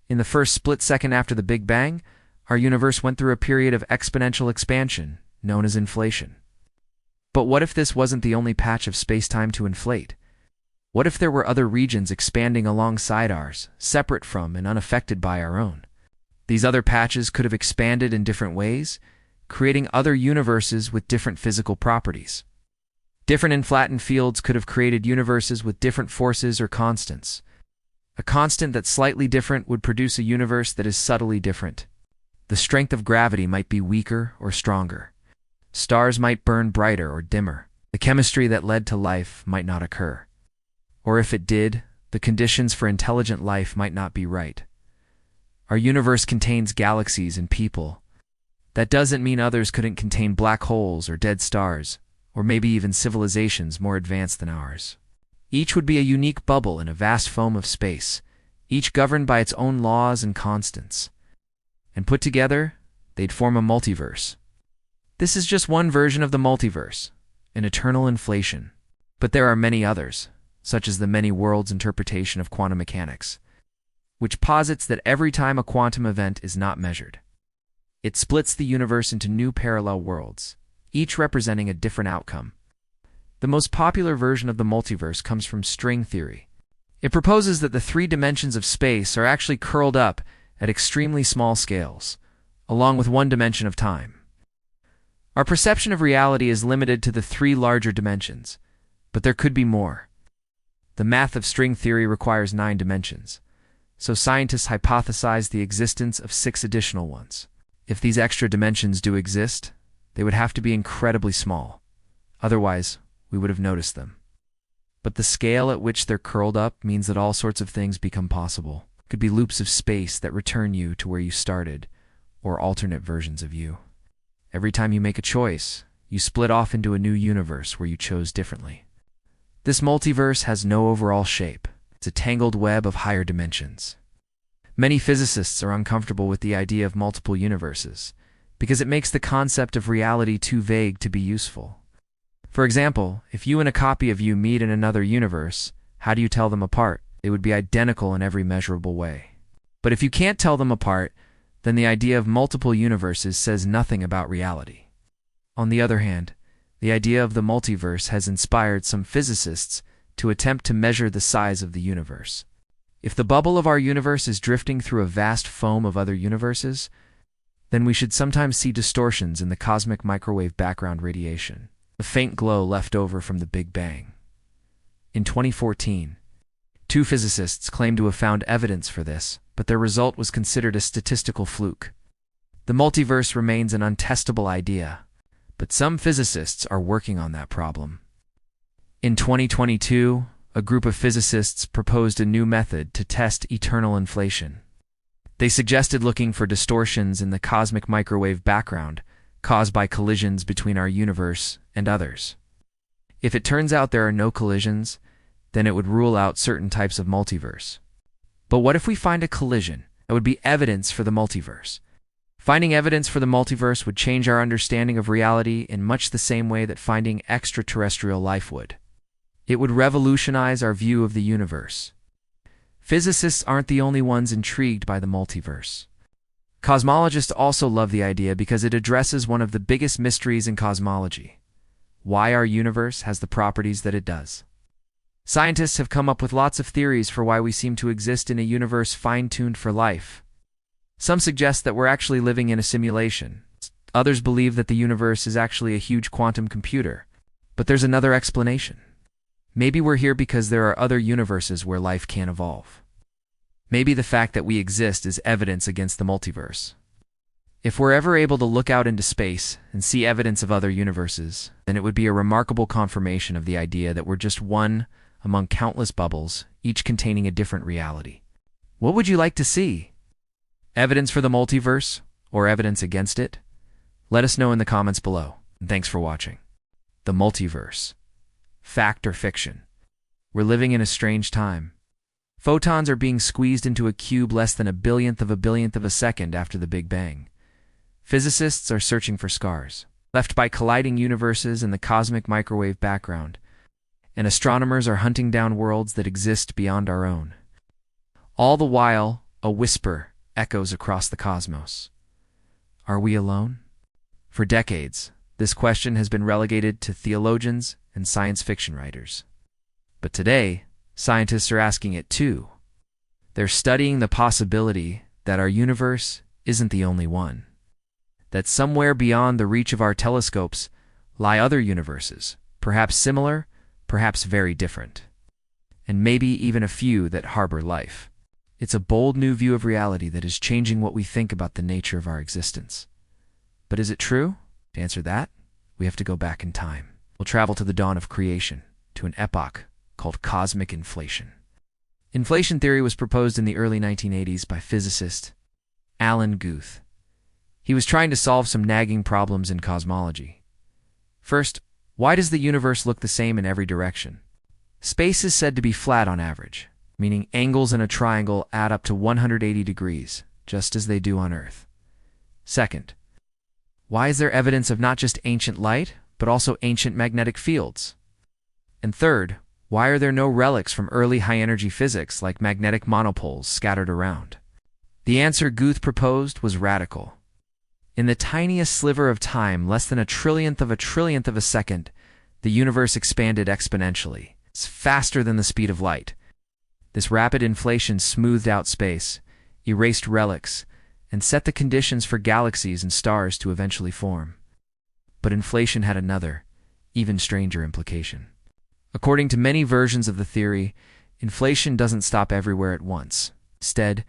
In the first split second after the Big Bang, our universe went through a period of exponential expansion, known as inflation. But what if this wasn't the only patch of space-time to inflate? What if there were other regions expanding alongside ours, separate from and unaffected by our own? These other patches could have expanded in different ways, creating other universes with different physical properties. Different inflated fields could have created universes with different forces or constants. A constant that's slightly different would produce a universe that is subtly different. The strength of gravity might be weaker or stronger. Stars might burn brighter or dimmer. The chemistry that led to life might not occur. Or if it did, the conditions for intelligent life might not be right. Our universe contains galaxies and people. That doesn't mean others couldn't contain black holes or dead stars, or maybe even civilizations more advanced than ours. Each would be a unique bubble in a vast foam of space, each governed by its own laws and constants. And put together, they'd form a multiverse. This is just one version of the multiverse, an eternal inflation. But there are many others, such as the many worlds interpretation of quantum mechanics, which posits that every time a quantum event is not measured, it splits the universe into new parallel worlds, each representing a different outcome. The most popular version of the multiverse comes from string theory. It proposes that the three dimensions of space are actually curled up at extremely small scales, along with one dimension of time. Our perception of reality is limited to the three larger dimensions, but there could be more. The math of string theory requires 9 dimensions, so scientists hypothesize the existence of 6 additional ones. If these extra dimensions do exist, they would have to be incredibly small. Otherwise, we would have noticed them. But the scale at which they're curled up means that all sorts of things become possible. It could be loops of space that return you to where you started, or alternate versions of you. Every time you make a choice, you split off into a new universe where you chose differently. This multiverse has no overall shape. It's a tangled web of higher dimensions. Many physicists are uncomfortable with the idea of multiple universes because it makes the concept of reality too vague to be useful. For example, if you and a copy of you meet in another universe, how do you tell them apart? They would be identical in every measurable way. But if you can't tell them apart, then the idea of multiple universes says nothing about reality. On the other hand, the idea of the multiverse has inspired some physicists to attempt to measure the size of the universe. If the bubble of our universe is drifting through a vast foam of other universes, then we should sometimes see distortions in the cosmic microwave background radiation, the faint glow left over from the Big Bang. In 2014, 2 physicists claimed to have found evidence for this, but their result was considered a statistical fluke. The multiverse remains an untestable idea, but some physicists are working on that problem. In 2022, a group of physicists proposed a new method to test eternal inflation. They suggested looking for distortions in the cosmic microwave background caused by collisions between our universe and others. If it turns out there are no collisions, then it would rule out certain types of multiverse. But what if we find a collision? That would be evidence for the multiverse. Finding evidence for the multiverse would change our understanding of reality in much the same way that finding extraterrestrial life would. It would revolutionize our view of the universe. Physicists aren't the only ones intrigued by the multiverse. Cosmologists also love the idea because it addresses one of the biggest mysteries in cosmology: why our universe has the properties that it does. Scientists have come up with lots of theories for why we seem to exist in a universe fine-tuned for life. Some suggest that we're actually living in a simulation. Others believe that the universe is actually a huge quantum computer. But there's another explanation. Maybe we're here because there are other universes where life can evolve. Maybe the fact that we exist is evidence against the multiverse. If we're ever able to look out into space and see evidence of other universes, then it would be a remarkable confirmation of the idea that we're just one among countless bubbles, each containing a different reality. What would you like to see? Evidence for the multiverse, or evidence against it? Let us know in the comments below. And thanks for watching. The multiverse. Fact or fiction? We're living in a strange time. Photons are being squeezed into a cube less than a billionth of a second after the Big Bang. Physicists are searching for scars left by colliding universes in the cosmic microwave background, and astronomers are hunting down worlds that exist beyond our own. All the while, A whisper echoes across the cosmos. Are we alone? For decades, this question has been relegated to theologians and science fiction writers. But today, scientists are asking it too. They're studying the possibility that our universe isn't the only one. That somewhere beyond the reach of our telescopes lie other universes, perhaps similar, perhaps very different. And maybe even a few that harbor life. It's a bold new view of reality that is changing what we think about the nature of our existence. But is it true? To answer that, we have to go back in time. We'll travel to the dawn of creation, to an epoch called cosmic inflation. Inflation theory was proposed in the early 1980s by physicist Alan Guth. He was trying to solve some nagging problems in cosmology. First, why does the universe look the same in every direction? Space is said to be flat on average, meaning angles in a triangle add up to 180 degrees, just as they do on Earth. Second, why is there evidence of not just ancient light, but also ancient magnetic fields? And third, why are there no relics from early high-energy physics like magnetic monopoles scattered around? The answer Guth proposed was radical. In the tiniest sliver of time, less than a trillionth of a second, the universe expanded exponentially. It's faster than the speed of light. This rapid inflation smoothed out space, erased relics, and set the conditions for galaxies and stars to eventually form. But inflation had another, even stranger implication. According to many versions of the theory, inflation doesn't stop everywhere at once. Instead,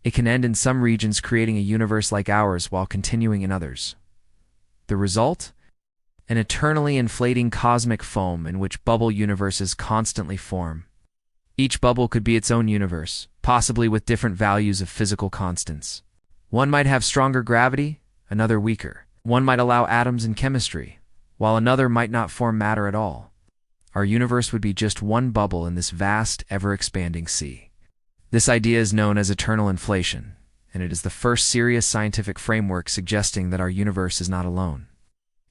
it can end in some regions, creating a universe like ours while continuing in others. The result? An eternally inflating cosmic foam in which bubble universes constantly form. Each bubble could be its own universe, possibly with different values of physical constants. One might have stronger gravity, another weaker. One might allow atoms and chemistry, while another might not form matter at all. Our universe would be just one bubble in this vast, ever-expanding sea. This idea is known as eternal inflation, and it is the first serious scientific framework suggesting that our universe is not alone.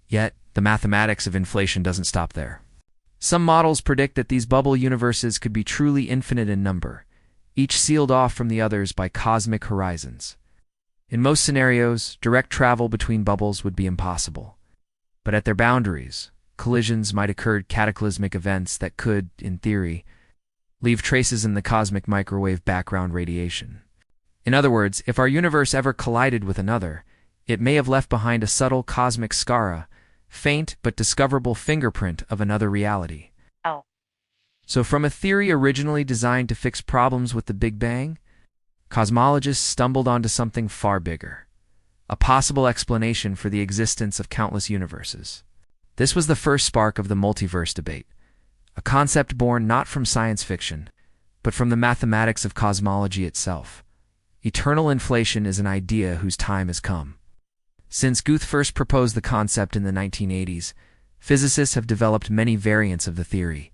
Yet, the mathematics of inflation doesn't stop there. Some models predict that these bubble universes could be truly infinite in number, each sealed off from the others by cosmic horizons. In most scenarios, direct travel between bubbles would be impossible. But at their boundaries, collisions might occur, cataclysmic events that could, in theory, leave traces in the cosmic microwave background radiation. In other words, if our universe ever collided with another, it may have left behind a subtle cosmic scara, faint but discoverable fingerprint of another reality. Oh. So from a theory originally designed to fix problems with the Big Bang, cosmologists stumbled onto something far bigger, a possible explanation for the existence of countless universes. This was the first spark of the multiverse debate, a concept born not from science fiction, but from the mathematics of cosmology itself. Eternal inflation is an idea whose time has come. Since Guth first proposed the concept in the 1980s, physicists have developed many variants of the theory.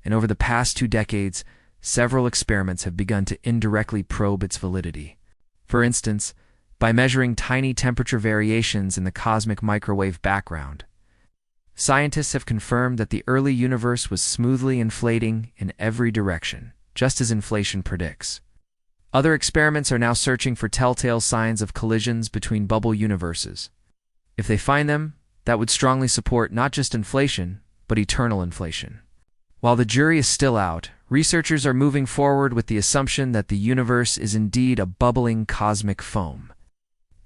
And over the past 2 decades, several experiments have begun to indirectly probe its validity. For instance, by measuring tiny temperature variations in the cosmic microwave background, scientists have confirmed that the early universe was smoothly inflating in every direction, just as inflation predicts. Other experiments are now searching for telltale signs of collisions between bubble universes. If they find them, that would strongly support not just inflation, but eternal inflation. While the jury is still out, researchers are moving forward with the assumption that the universe is indeed a bubbling cosmic foam.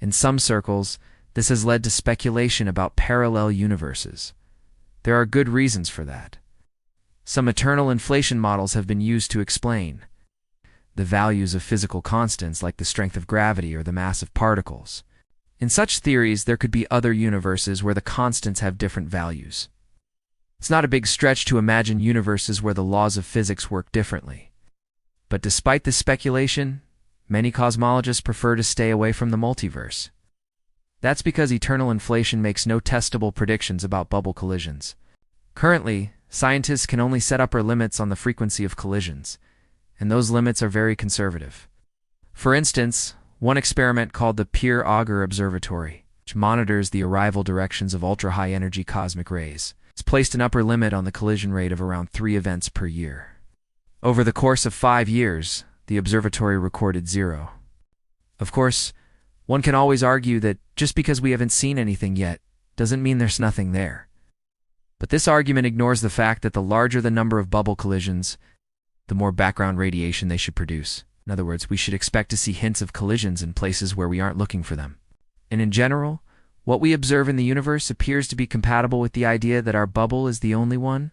In some circles, this has led to speculation about parallel universes. There are good reasons for that. Some eternal inflation models have been used to explain the values of physical constants like the strength of gravity or the mass of particles. In such theories, there could be other universes where the constants have different values. It's not a big stretch to imagine universes where the laws of physics work differently. But despite this speculation, many cosmologists prefer to stay away from the multiverse. That's because eternal inflation makes no testable predictions about bubble collisions. Currently, scientists can only set upper limits on the frequency of collisions, and those limits are very conservative. For instance, one experiment called the Pierre Auger Observatory, which monitors the arrival directions of ultra-high-energy cosmic rays, has placed an upper limit on the collision rate of around 3 events per year. Over the course of 5 years, the observatory recorded 0. Of course, one can always argue that just because we haven't seen anything yet doesn't mean there's nothing there. But this argument ignores the fact that the larger the number of bubble collisions, the more background radiation they should produce. In other words, we should expect to see hints of collisions in places where we aren't looking for them. And in general, what we observe in the universe appears to be compatible with the idea that our bubble is the only one.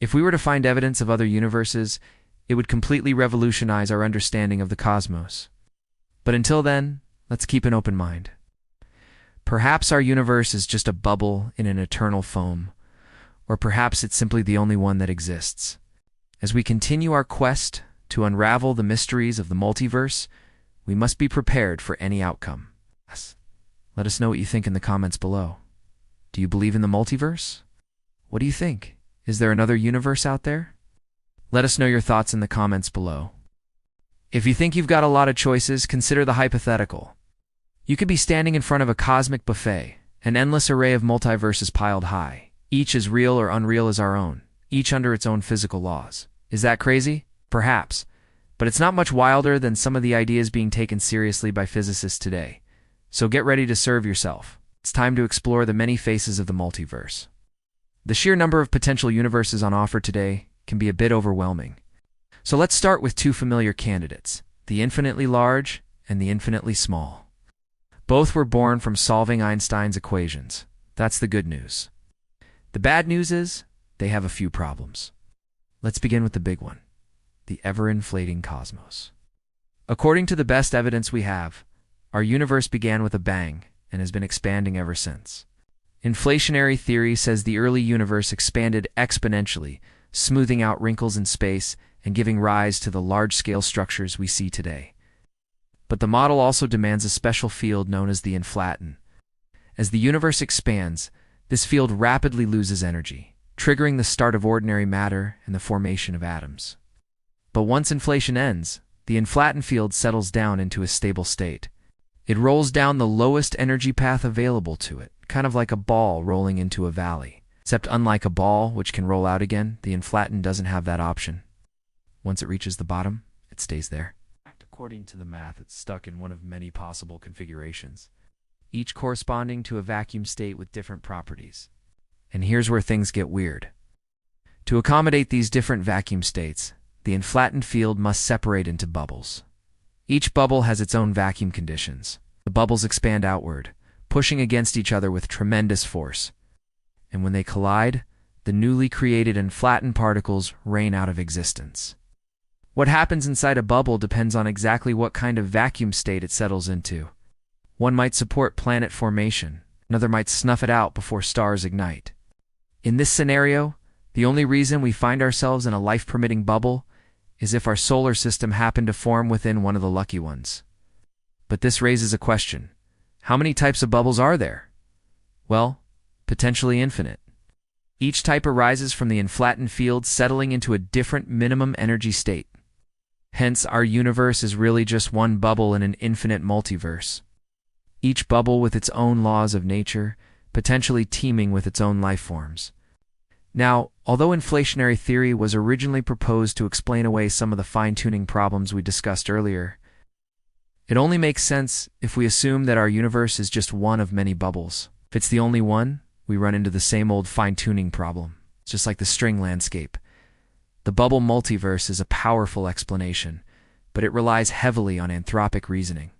If we were to find evidence of other universes, it would completely revolutionize our understanding of the cosmos. But until then, let's keep an open mind. Perhaps our universe is just a bubble in an eternal foam, or perhaps it's simply the only one that exists. As we continue our quest to unravel the mysteries of the multiverse, we must be prepared for any outcome. Let us know what you think in the comments below. Do you believe in the multiverse? What do you think? Is there another universe out there? Let us know your thoughts in the comments below. If you think you've got a lot of choices, consider the hypothetical. You could be standing in front of a cosmic buffet, an endless array of multiverses piled high, each as real or unreal as our own, each under its own physical laws. Is that crazy? Perhaps. But it's not much wilder than some of the ideas being taken seriously by physicists today. So get ready to serve yourself. It's time to explore the many faces of the multiverse. The sheer number of potential universes on offer today can be a bit overwhelming. So let's start with two familiar candidates, the infinitely large and the infinitely small. Both were born from solving Einstein's equations. That's the good news. The bad news is they have a few problems. Let's begin with the big one, the ever-inflating cosmos. According to the best evidence we have, our universe began with a bang and has been expanding ever since. Inflationary theory says the early universe expanded exponentially, smoothing out wrinkles in space and giving rise to the large-scale structures we see today. But the model also demands a special field known as the inflaton. As the universe expands, this field rapidly loses energy, triggering the start of ordinary matter and the formation of atoms. But once inflation ends, the inflaton field settles down into a stable state. It rolls down the lowest energy path available to it, kind of like a ball rolling into a valley. Except unlike a ball, which can roll out again, the inflaton doesn't have that option. Once it reaches the bottom, it stays there. According to the math, it's stuck in one of many possible configurations, each corresponding to a vacuum state with different properties. And here's where things get weird. To accommodate these different vacuum states, the inflaton field must separate into bubbles. Each bubble has its own vacuum conditions. The bubbles expand outward, pushing against each other with tremendous force. And when they collide, the newly created inflaton particles rain out of existence. What happens inside a bubble depends on exactly what kind of vacuum state it settles into. One might support planet formation, another might snuff it out before stars ignite. In this scenario, the only reason we find ourselves in a life-permitting bubble is if our solar system happened to form within one of the lucky ones. But this raises a question. How many types of bubbles are there? Well, potentially infinite. Each type arises from the inflaton field settling into a different minimum energy state. Hence, our universe is really just one bubble in an infinite multiverse. Each bubble with its own laws of nature, potentially teeming with its own life forms. Now, although inflationary theory was originally proposed to explain away some of the fine-tuning problems we discussed earlier, it only makes sense if we assume that our universe is just one of many bubbles. If it's the only one, we run into the same old fine-tuning problem. It's just like the string landscape. The bubble multiverse is a powerful explanation, but it relies heavily on anthropic reasoning.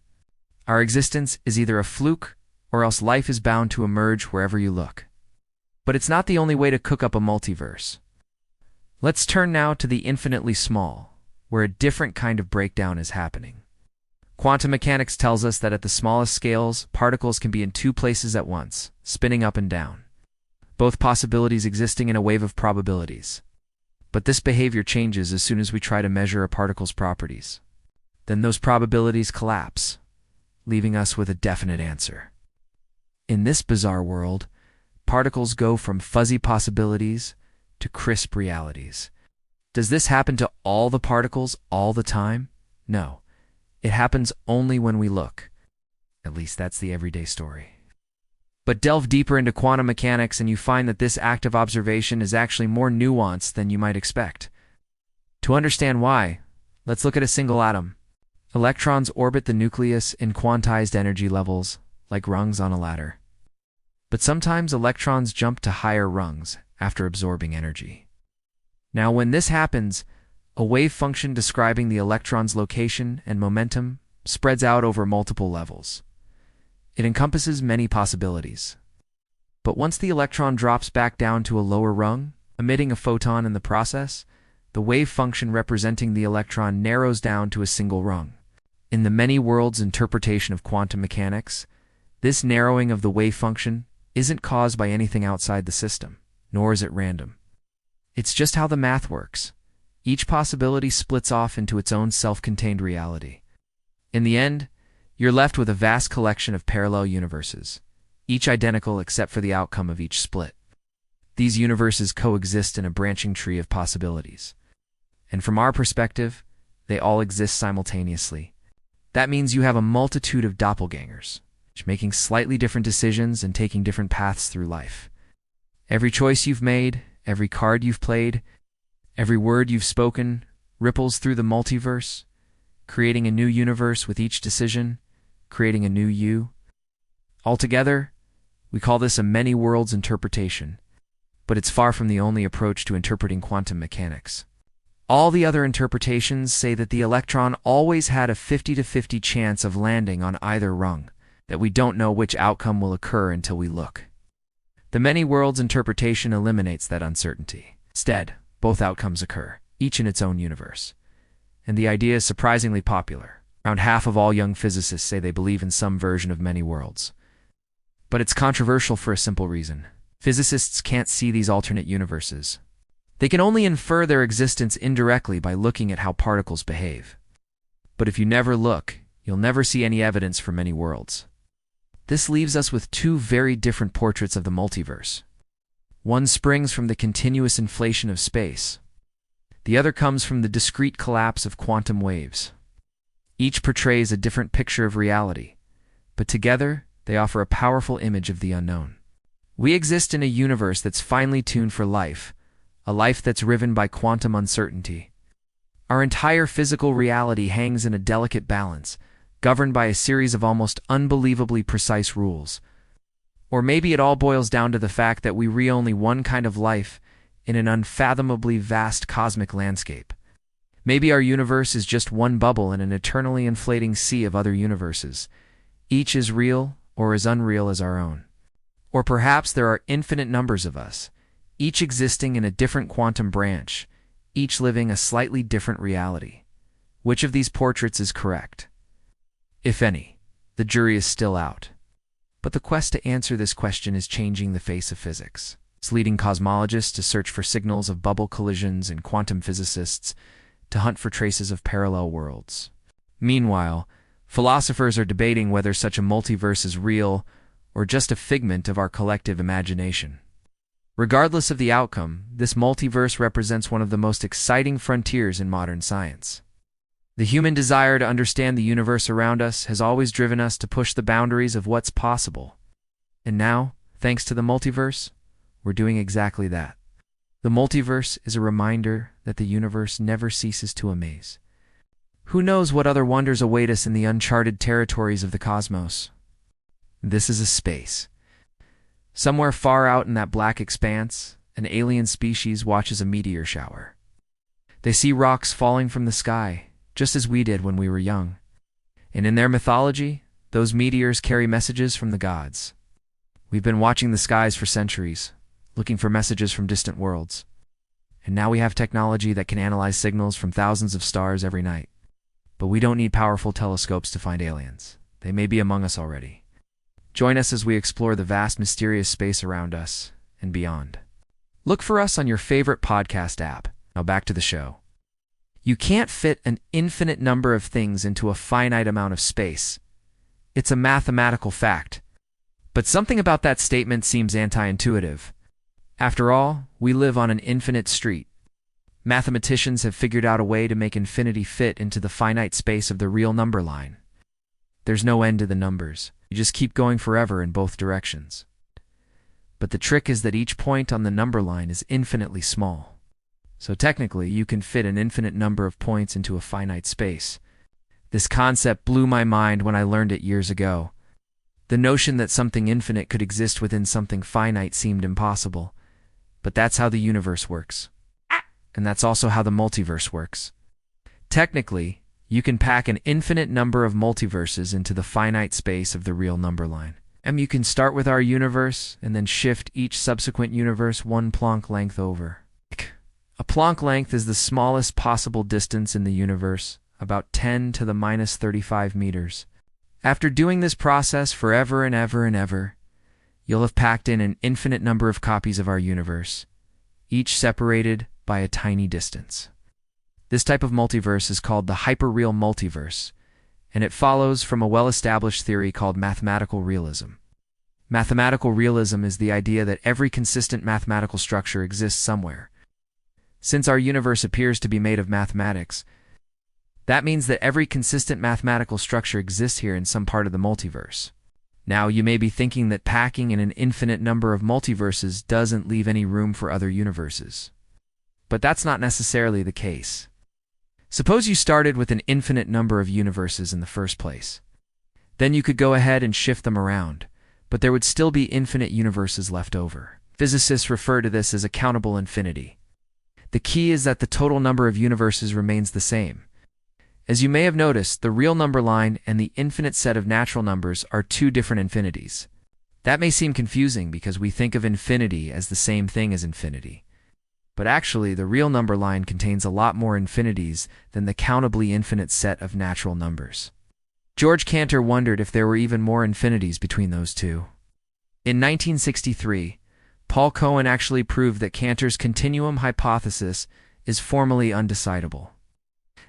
Our existence is either a fluke, or else life is bound to emerge wherever you look. But it's not the only way to cook up a multiverse. Let's turn now to the infinitely small, where a different kind of breakdown is happening. Quantum mechanics tells us that at the smallest scales, particles can be in two places at once, spinning up and down, both possibilities existing in a wave of probabilities. But this behavior changes as soon as we try to measure a particle's properties. Then those probabilities collapse, leaving us with a definite answer. In this bizarre world, particles go from fuzzy possibilities to crisp realities. Does this happen to all the particles all the time? No. It happens only when we look. At least that's the everyday story. But delve deeper into quantum mechanics and you find that this act of observation is actually more nuanced than you might expect. To understand why, let's look at a single atom. Electrons orbit the nucleus in quantized energy levels, like rungs on a ladder. But sometimes electrons jump to higher rungs after absorbing energy. Now, when this happens, a wave function describing the electron's location and momentum spreads out over multiple levels. It encompasses many possibilities. But once the electron drops back down to a lower rung, emitting a photon in the process, the wave function representing the electron narrows down to a single rung. In the many worlds interpretation of quantum mechanics, this narrowing of the wave function isn't caused by anything outside the system, nor is it random. It's just how the math works. Each possibility splits off into its own self-contained reality. In the end, you're left with a vast collection of parallel universes, each identical except for the outcome of each split. These universes coexist in a branching tree of possibilities. And from our perspective, they all exist simultaneously. That means you have a multitude of doppelgangers, making slightly different decisions and taking different paths through life. Every choice you've made, every card you've played, every word you've spoken ripples through the multiverse, creating a new universe with each decision, creating a new you. Altogether, we call this a many worlds interpretation, but it's far from the only approach to interpreting quantum mechanics. All the other interpretations say that the electron always had a 50-50 chance of landing on either rung, that we don't know which outcome will occur until we look. The many worlds interpretation eliminates that uncertainty. Instead, both outcomes occur, each in its own universe. And the idea is surprisingly popular. Around half of all young physicists say they believe in some version of many worlds. But it's controversial for a simple reason. Physicists can't see these alternate universes. They can only infer their existence indirectly by looking at how particles behave. But if you never look, you'll never see any evidence for many worlds. This leaves us with two very different portraits of the multiverse. One springs from the continuous inflation of space. The other comes from the discrete collapse of quantum waves. Each portrays a different picture of reality, but together they offer a powerful image of the unknown. We exist in a universe that's finely tuned for life, a life that's riven by quantum uncertainty. Our entire physical reality hangs in a delicate balance, governed by a series of almost unbelievably precise rules. Or maybe it all boils down to the fact that we read only one kind of life in an unfathomably vast cosmic landscape. Maybe our universe is just one bubble in an eternally inflating sea of other universes, each as real or as unreal as our own. Or perhaps there are infinite numbers of us, each existing in a different quantum branch, each living a slightly different reality. Which of these portraits is correct? If any, the jury is still out. But the quest to answer this question is changing the face of physics. It's leading cosmologists to search for signals of bubble collisions and quantum physicists to hunt for traces of parallel worlds. Meanwhile, philosophers are debating whether such a multiverse is real or just a figment of our collective imagination. Regardless of the outcome, this multiverse represents one of the most exciting frontiers in modern science. The human desire to understand the universe around us has always driven us to push the boundaries of what's possible. And now, thanks to the multiverse, we're doing exactly that. The multiverse is a reminder that the universe never ceases to amaze. Who knows what other wonders await us in the uncharted territories of the cosmos? This is a space. Somewhere far out in that black expanse, an alien species watches a meteor shower. They see rocks falling from the sky, just as we did when we were young. And in their mythology, those meteors carry messages from the gods. We've been watching the skies for centuries, looking for messages from distant worlds. And now we have technology that can analyze signals from thousands of stars every night. But we don't need powerful telescopes to find aliens. They may be among us already. Join us as we explore the vast, mysterious space around us and beyond. Look for us on your favorite podcast app. Now back to the show. You can't fit an infinite number of things into a finite amount of space. It's a mathematical fact. But something about that statement seems anti-intuitive. After all, we live on an infinite street. Mathematicians have figured out a way to make infinity fit into the finite space of the real number line. There's no end to the numbers. You just keep going forever in both directions. But the trick is that each point on the number line is infinitely small. So technically, you can fit an infinite number of points into a finite space. This concept blew my mind when I learned it years ago. The notion that something infinite could exist within something finite seemed impossible. But that's how the universe works. And that's also how the multiverse works. Technically, you can pack an infinite number of multiverses into the finite space of the real number line. And you can start with our universe and then shift each subsequent universe one Planck length over. A Planck length is the smallest possible distance in the universe, about 10 to the minus 35 meters. After doing this process forever and ever and ever, you'll have packed in an infinite number of copies of our universe, each separated by a tiny distance. This type of multiverse is called the hyperreal multiverse, and it follows from a well-established theory called mathematical realism. Mathematical realism is the idea that every consistent mathematical structure exists somewhere. Since our universe appears to be made of mathematics, that means that every consistent mathematical structure exists here in some part of the multiverse. Now, you may be thinking that packing in an infinite number of multiverses doesn't leave any room for other universes. But that's not necessarily the case. Suppose you started with an infinite number of universes in the first place. Then you could go ahead and shift them around, but there would still be infinite universes left over. Physicists refer to this as a countable infinity. The key is that the total number of universes remains the same. As you may have noticed, the real number line and the infinite set of natural numbers are two different infinities. That may seem confusing because we think of infinity as the same thing as infinity. But actually, the real number line contains a lot more infinities than the countably infinite set of natural numbers. George Cantor wondered if there were even more infinities between those two. In 1963, Paul Cohen actually proved that Cantor's continuum hypothesis is formally undecidable.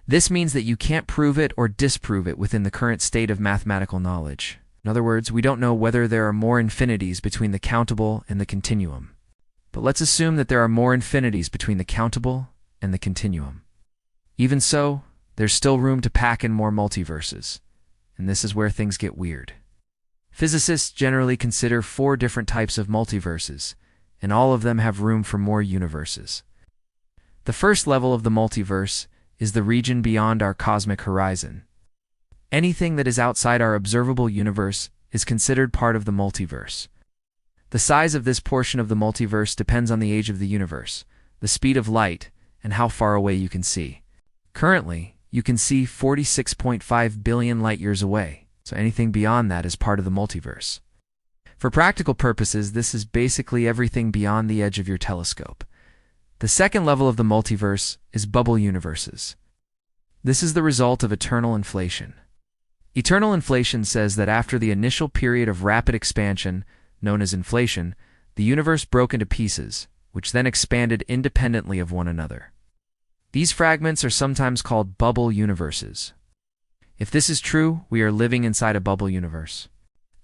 This means that you can't prove it or disprove it within the current state of mathematical knowledge. In other words, we don't know whether there are more infinities between the countable and the continuum. But let's assume that there are more infinities between the countable and the continuum. Even so, there's still room to pack in more multiverses, and this is where things get weird. Physicists generally consider 4 different types of multiverses, and all of them have room for more universes. The first level of the multiverse is the region beyond our cosmic horizon. Anything that is outside our observable universe is considered part of the multiverse. The size of this portion of the multiverse depends on the age of the universe, the speed of light, and how far away you can see. Currently, you can see 46.5 billion light-years away, so anything beyond that is part of the multiverse. For practical purposes, this is basically everything beyond the edge of your telescope. The second level of the multiverse is bubble universes. This is the result of eternal inflation. Eternal inflation says that after the initial period of rapid expansion, known as inflation, the universe broke into pieces, which then expanded independently of one another. These fragments are sometimes called bubble universes. If this is true, we are living inside a bubble universe.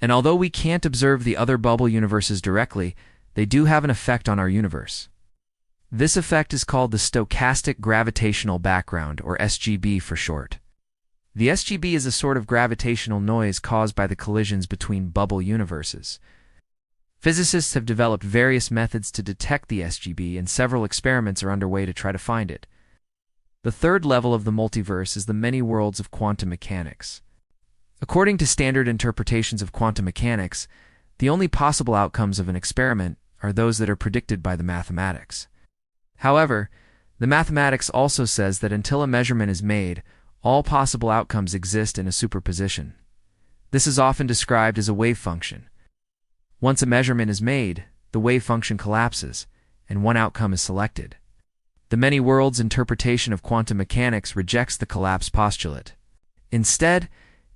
And although we can't observe the other bubble universes directly, they do have an effect on our universe. This effect is called the stochastic gravitational background, or SGB for short. The SGB is a sort of gravitational noise caused by the collisions between bubble universes. Physicists have developed various methods to detect the SGB, and several experiments are underway to try to find it. The third level of the multiverse is the many worlds of quantum mechanics. According to standard interpretations of quantum mechanics, the only possible outcomes of an experiment are those that are predicted by the mathematics. However, the mathematics also says that until a measurement is made, all possible outcomes exist in a superposition. This is often described as a wave function. Once a measurement is made, the wave function collapses, and one outcome is selected. The many worlds interpretation of quantum mechanics rejects the collapse postulate. Instead,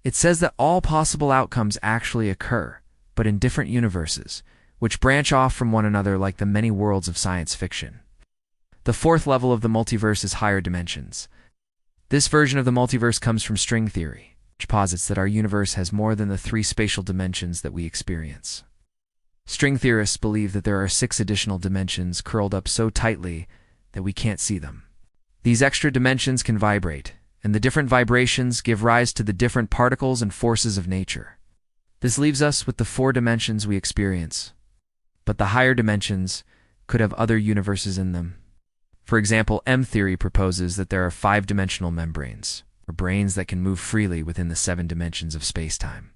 it says that all possible outcomes actually occur, but in different universes, which branch off from one another like the many worlds of science fiction. The fourth level of the multiverse is higher dimensions. This version of the multiverse comes from string theory, which posits that our universe has more than the 3 spatial dimensions that we experience. String theorists believe that there are 6 additional dimensions curled up so tightly that we can't see them. These extra dimensions can vibrate, and the different vibrations give rise to the different particles and forces of nature. This leaves us with the 4 dimensions we experience. But the higher dimensions could have other universes in them. For example, M-theory proposes that there are 5-dimensional membranes. or brains that can move freely within the 7 dimensions of space-time.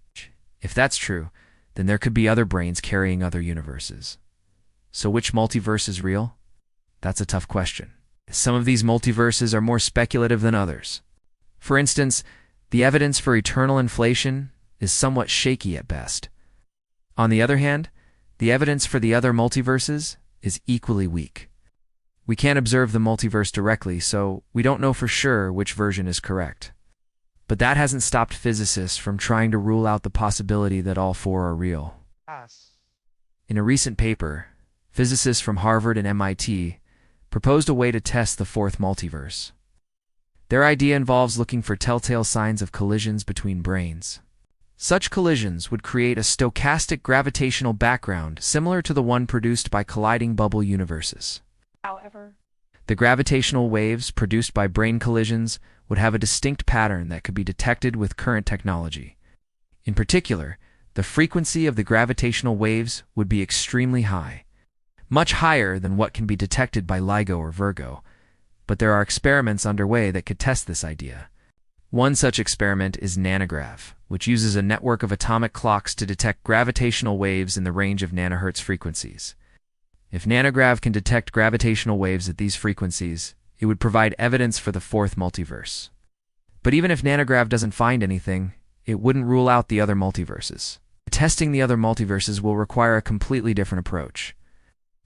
If that's true, then there could be other brains carrying other universes. So which multiverse is real? That's a tough question. Some of these multiverses are more speculative than others. For instance, the evidence for eternal inflation is somewhat shaky at best. On the other hand, the evidence for the other multiverses is equally weak. We can't observe the multiverse directly, so we don't know for sure which version is correct. But that hasn't stopped physicists from trying to rule out the possibility that all 4 are real. In a recent paper, physicists from Harvard and MIT proposed a way to test the 4th multiverse. Their idea involves looking for telltale signs of collisions between brains. Such collisions would create a stochastic gravitational background similar to the one produced by colliding bubble universes. However, the gravitational waves produced by brain collisions would have a distinct pattern that could be detected with current technology. In particular, the frequency of the gravitational waves would be extremely high, much higher than what can be detected by LIGO or Virgo, but there are experiments underway that could test this idea. One such experiment is nanograv, which uses a network of atomic clocks to detect gravitational waves in the range of nanohertz frequencies. If nanograv can detect gravitational waves at these frequencies, it would provide evidence for the 4th multiverse. But even if nanograv doesn't find anything, it wouldn't rule out the other multiverses. Testing the other multiverses will require a completely different approach.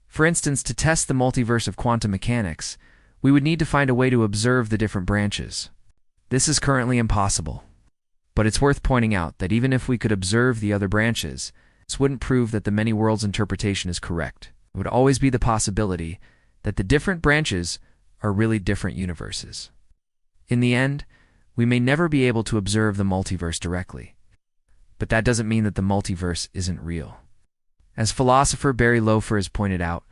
For instance, to test the multiverse of quantum mechanics, we would need to find a way to observe the different branches. This is currently impossible. But it's worth pointing out that even if we could observe the other branches, this wouldn't prove that the many worlds interpretation is correct. It would always be the possibility that the different branches are really different universes. In the end, we may never be able to observe the multiverse directly. But that doesn't mean that the multiverse isn't real. As philosopher Barry Lofer has pointed out,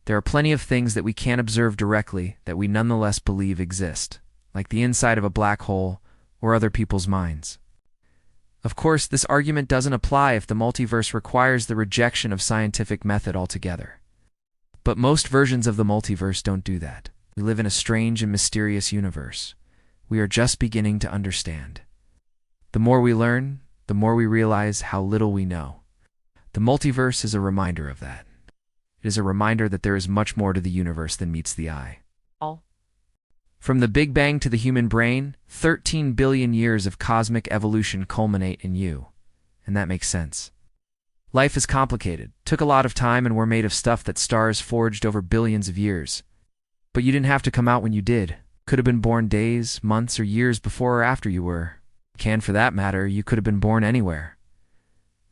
there are plenty of things that we can't observe directly that we nonetheless believe exist, like the inside of a black hole or other people's minds. Of course, this argument doesn't apply if the multiverse requires the rejection of scientific method altogether. But most versions of the multiverse don't do that. We live in a strange and mysterious universe. We are just beginning to understand. The more we learn, the more we realize how little we know. The multiverse is a reminder of that. It is a reminder that there is much more to the universe than meets the eye. From the Big Bang to the human brain, 13 billion years of cosmic evolution culminate in you. And that makes sense. Life is complicated, took a lot of time, and we're made of stuff that stars forged over billions of years. But you didn't have to come out when you did. Could have been born days, months, or years before or after you were. For that matter, you could have been born anywhere.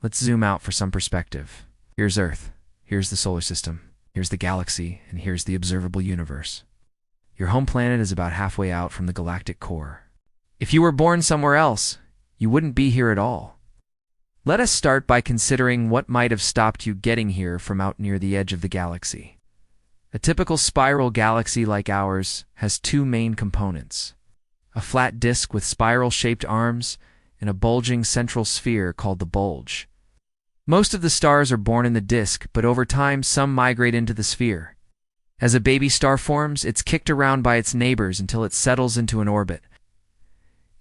Let's zoom out for some perspective. Here's Earth. Here's the solar system. Here's the galaxy, and here's the observable universe. Your home planet is about halfway out from the galactic core. If you were born somewhere else, you wouldn't be here at all. Let us start by considering what might have stopped you getting here from out near the edge of the galaxy. A typical spiral galaxy like ours has 2 main components: a flat disk with spiral-shaped arms and a bulging central sphere called the bulge. Most of the stars are born in the disk, but over time some migrate into the sphere. As a baby star forms, it's kicked around by its neighbors until it settles into an orbit.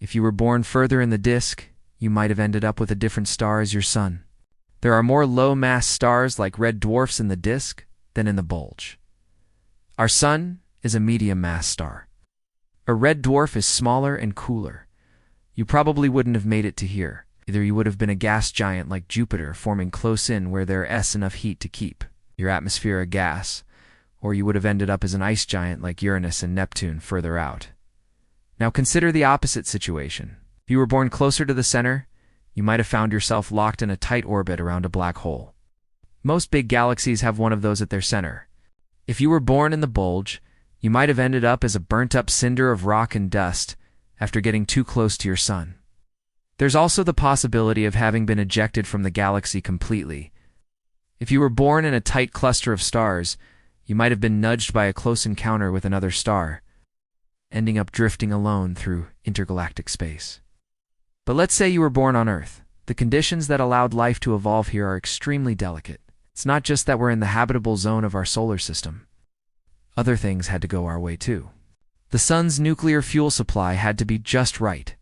If you were born further in the disk, you might have ended up with a different star as your sun. There are more low-mass stars like red dwarfs in the disk than in the bulge. Our sun is a medium-mass star. A red dwarf is smaller and cooler. You probably wouldn't have made it to here. Either you would have been a gas giant like Jupiter forming close in where there is enough heat to keep your atmosphere a gas, or you would have ended up as an ice giant like Uranus and Neptune further out. Now consider the opposite situation. If you were born closer to the center, you might have found yourself locked in a tight orbit around a black hole. Most big galaxies have one of those at their center. If you were born in the bulge, you might have ended up as a burnt-up cinder of rock and dust after getting too close to your sun. There's also the possibility of having been ejected from the galaxy completely. If you were born in a tight cluster of stars, you might have been nudged by a close encounter with another star, ending up drifting alone through intergalactic space. But let's say you were born on Earth. The conditions that allowed life to evolve here are extremely delicate. It's not just that we're in the habitable zone of our solar system. Other things had to go our way too. The sun's nuclear fuel supply had to be just right.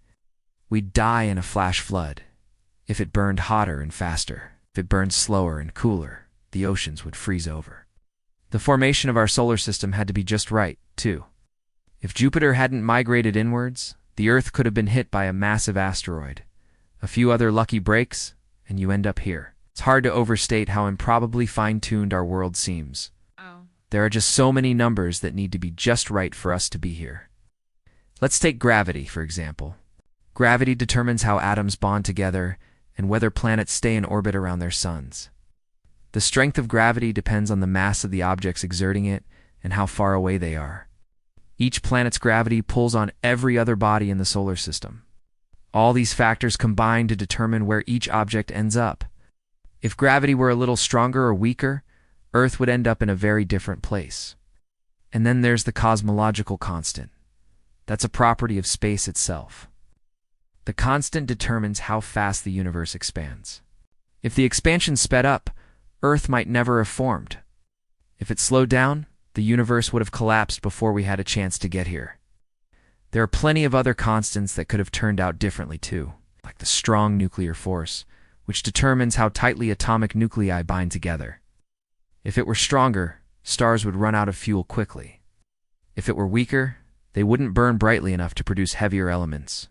We'd die in a flash flood. If it burned hotter and faster, if it burned slower and cooler, the oceans would freeze over. The formation of our solar system had to be just right, too. If Jupiter hadn't migrated inwards, the Earth could have been hit by a massive asteroid. A few other lucky breaks, and you end up here. It's hard to overstate how improbably fine-tuned our world seems. There are just so many numbers that need to be just right for us to be here. Let's take gravity, for example. Gravity determines how atoms bond together and whether planets stay in orbit around their suns. The strength of gravity depends on the mass of the objects exerting it and how far away they are. Each planet's gravity pulls on every other body in the solar system. All these factors combine to determine where each object ends up. If gravity were a little stronger or weaker, Earth would end up in a very different place. And then there's the cosmological constant. That's a property of space itself. The constant determines how fast the universe expands. If the expansion sped up, Earth might never have formed. If it slowed down, the universe would have collapsed before we had a chance to get here. There are plenty of other constants that could have turned out differently too, like the strong nuclear force, which determines how tightly atomic nuclei bind together. If it were stronger, stars would run out of fuel quickly. If it were weaker, they wouldn't burn brightly enough to produce heavier elements.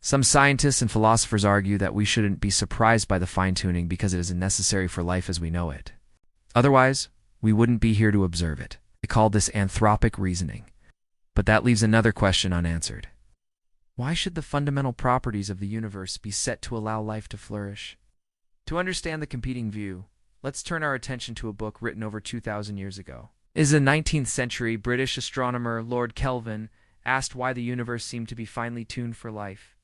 Some scientists and philosophers argue that we shouldn't be surprised by the fine-tuning because it isn't necessary for life as we know it. Otherwise, we wouldn't be here to observe it. They call this anthropic reasoning. But that leaves another question unanswered. Why should the fundamental properties of the universe be set to allow life to flourish? To understand the competing view, let's turn our attention to a book written over 2,000 years ago. It is a 19th century British astronomer, Lord Kelvin, asked why the universe seemed to be finely tuned for life.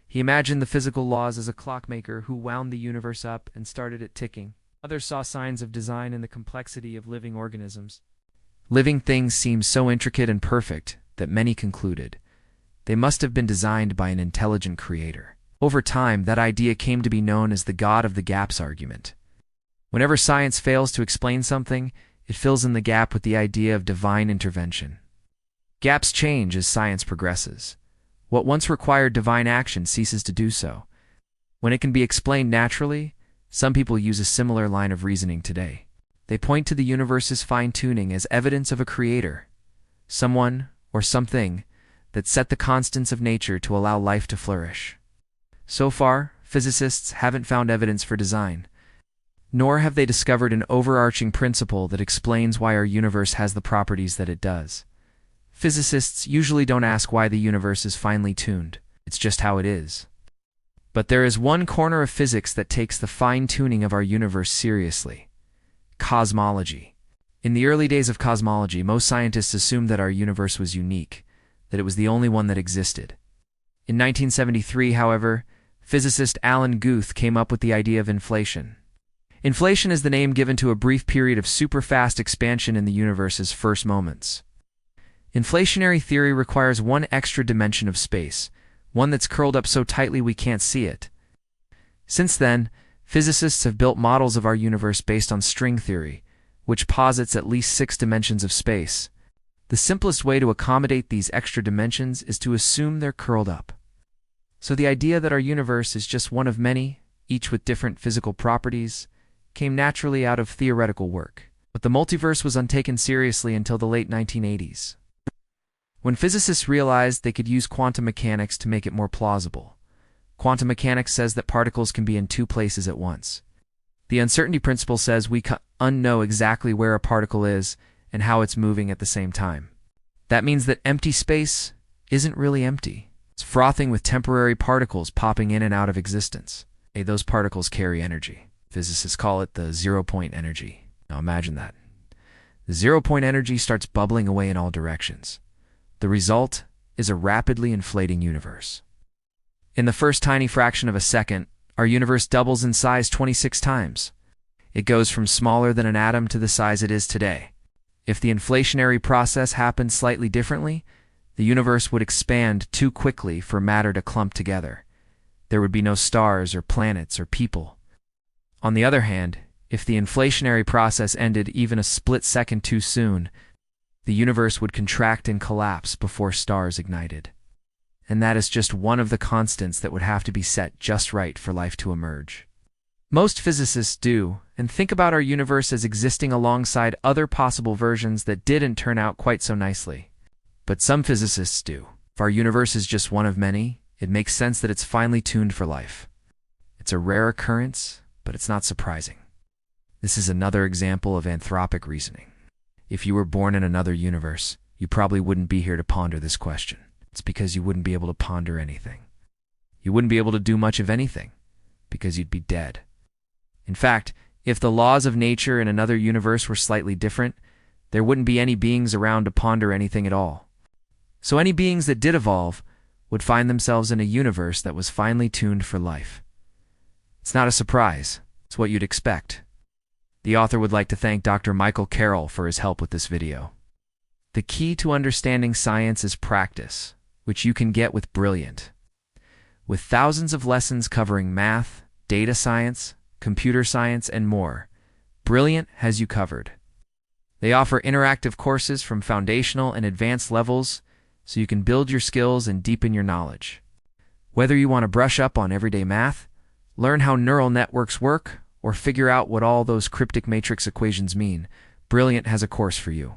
He imagined the physical laws as a clockmaker who wound the universe up and started it ticking. Others saw signs of design in the complexity of living organisms. Living things seemed so intricate and perfect that many concluded they must have been designed by an intelligent creator. Over time, that idea came to be known as the God of the Gaps argument. Whenever science fails to explain something, it fills in the gap with the idea of divine intervention. Gaps change as science progresses. What once required divine action ceases to do so. When it can be explained naturally, some people use a similar line of reasoning today. They point to the universe's fine-tuning as evidence of a creator, someone or something that set the constants of nature to allow life to flourish. So far, physicists haven't found evidence for design, nor have they discovered an overarching principle that explains why our universe has the properties that it does. Physicists usually don't ask why the universe is finely tuned. It's just how it is. But there is one corner of physics that takes the fine-tuning of our universe seriously: cosmology. In the early days of cosmology, most scientists assumed that our universe was unique, that it was the only one that existed. In 1973, however, physicist Alan Guth came up with the idea of inflation. Inflation is the name given to a brief period of super-fast expansion in the universe's first moments. Inflationary theory requires one extra dimension of space, one that's curled up so tightly we can't see it. Since then, physicists have built models of our universe based on string theory, which posits at least 6 dimensions of space. The simplest way to accommodate these extra dimensions is to assume they're curled up. So the idea that our universe is just one of many, each with different physical properties, came naturally out of theoretical work. But the multiverse was untaken seriously until the late 1980s. When physicists realized they could use quantum mechanics to make it more plausible. Quantum mechanics says that particles can be in 2 places at once. The uncertainty principle says we can't know exactly where a particle is and how it's moving at the same time. That means that empty space isn't really empty. It's frothing with temporary particles popping in and out of existence. Those particles carry energy. Physicists call it the zero-point energy. Now imagine that. The zero-point energy starts bubbling away in all directions. The result is a rapidly inflating universe. In the first tiny fraction of a second, our universe doubles in size 26 times. It goes from smaller than an atom to the size it is today. If the inflationary process happened slightly differently, the universe would expand too quickly for matter to clump together. There would be no stars or planets or people. On the other hand, if the inflationary process ended even a split second too soon, the universe would contract and collapse before stars ignited. And that is just one of the constants that would have to be set just right for life to emerge. Most physicists do, and think about our universe as existing alongside other possible versions that didn't turn out quite so nicely. But some physicists do. If our universe is just one of many, it makes sense that it's finely tuned for life. It's a rare occurrence, but it's not surprising. This is another example of anthropic reasoning. If you were born in another universe, you probably wouldn't be here to ponder this question. It's because you wouldn't be able to ponder anything. You wouldn't be able to do much of anything, because you'd be dead. In fact, if the laws of nature in another universe were slightly different, there wouldn't be any beings around to ponder anything at all. So any beings that did evolve would find themselves in a universe that was finely tuned for life. It's not a surprise. It's what you'd expect. The author would like to thank Dr. Michael Carroll for his help with this video. The key to understanding science is practice, which you can get with Brilliant. With thousands of lessons covering math, data science, computer science, and more, Brilliant has you covered. They offer interactive courses from foundational and advanced levels so you can build your skills and deepen your knowledge. Whether you want to brush up on everyday math, learn how neural networks work, or figure out what all those cryptic matrix equations mean, Brilliant has a course for you.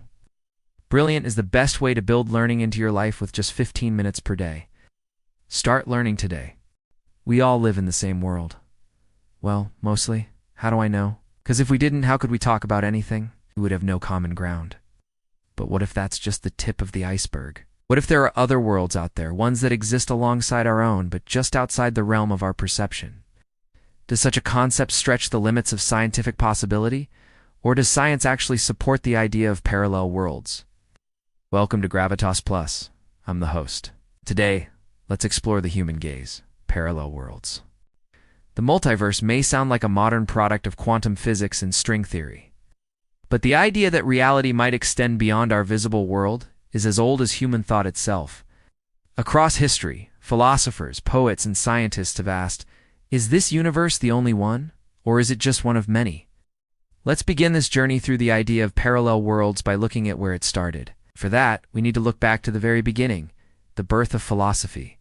Brilliant is the best way to build learning into your life with just 15 minutes per day. Start learning today. We all live in the same world. Well, mostly. How do I know? Because if we didn't, how could we talk about anything? We would have no common ground. But what if that's just the tip of the iceberg? What if there are other worlds out there, ones that exist alongside our own, but just outside the realm of our perception? Does such a concept stretch the limits of scientific possibility? Or does science actually support the idea of parallel worlds? Welcome to Gravitas Plus. I'm the host. Today, let's explore the human gaze, parallel worlds. The multiverse may sound like a modern product of quantum physics and string theory. But the idea that reality might extend beyond our visible world is as old as human thought itself. Across history, philosophers, poets, and scientists have asked, is this universe the only one, or is it just one of many? Let's begin this journey through the idea of parallel worlds by looking at where it started. For that, we need to look back to the very beginning, the birth of philosophy,